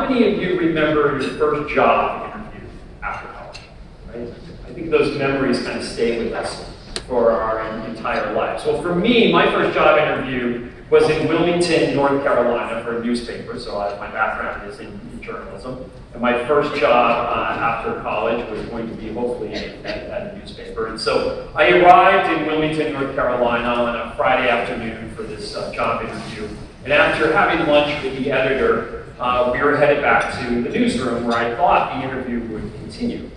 many of you remember your first job interview after college? Right? I think those memories kind of stay with us for our entire lives. Well, for me, my first job interview was in Wilmington, North Carolina for a newspaper, so my background is in journalism. And my first job after college was going to be hopefully at a newspaper. And so I arrived in Wilmington, North Carolina on a Friday afternoon for this job interview. And after having lunch with the editor, we were headed back to the newsroom where I thought the interview would continue.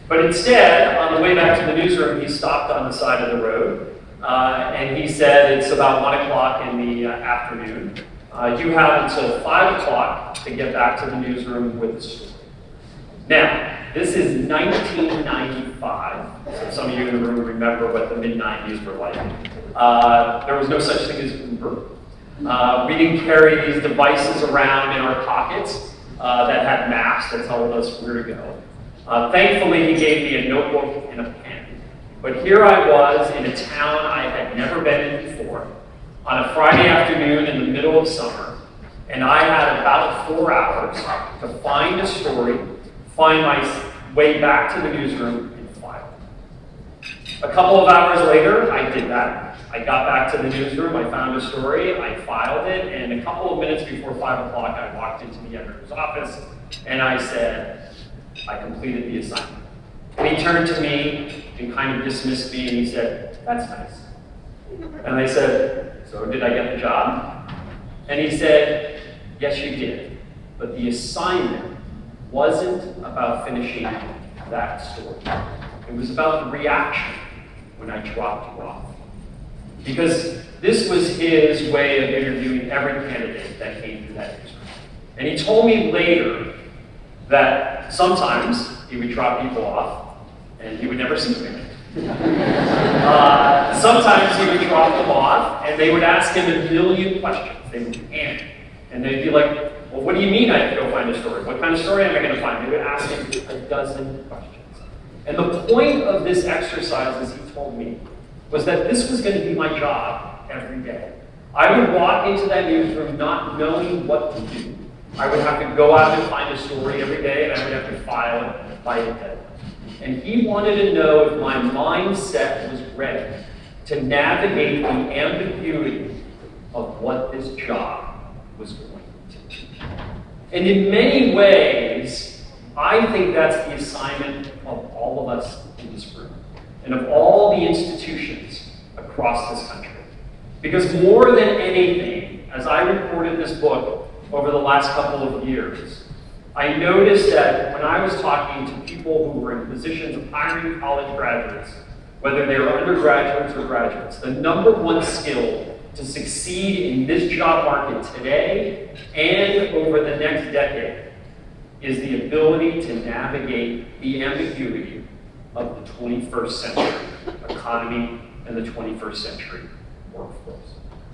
But instead, on the way back to the newsroom, he stopped on the side of the road. And he said, it's about 1 o'clock in the afternoon. You have until 5 o'clock to get back to the newsroom with the story. Now, this is 1995. So some of you in the room remember what the mid-90s were like. There was no such thing as Uber. We didn't carry these devices around in our pockets that had maps that told us where to go. Thankfully, he gave me a notebook and a pen. But here I was in a town I had never been in before, on a Friday afternoon in the middle of summer, and I had about 4 hours to find a story, find my way back to the newsroom, and file it. A couple of hours later, I did that. I got back to the newsroom, I found a story, I filed it, and a couple of minutes before 5 o'clock, I walked into the editor's office, and I said, I completed the assignment. And he turned to me and kind of dismissed me, and he said, that's nice. And I said, so did I get the job? And he said, yes, you did. But the assignment wasn't about finishing that story. It was about the reaction when I dropped you off. Because this was his way of interviewing every candidate that came through that newsroom. And he told me later that sometimes he would drop people off and he would never see them again. Sometimes he would drop them off and they would ask him a million questions. They would panic. And they'd be like, well, what do you mean I have to go find a story? What kind of story am I going to find? They would ask him a dozen questions. And the point of this exercise, as he told me, was that this was going to be my job every day. I would walk into that newsroom not knowing what to do. I would have to go out and find a story every day, and I would have to file it by a deadline. And he wanted to know if my mindset was ready to navigate the ambiguity of what this job was going to be. And in many ways, I think that's the assignment of all of us in this room, and of all the institutions across this country. Because more than anything, as I reported this book over the last couple of years, I noticed that when I was talking to people who were in positions of hiring college graduates, whether they were undergraduates or graduates, the number one skill to succeed in this job market today and over the next decade is the ability to navigate the ambiguity of the 21st century economy and the 21st century workforce.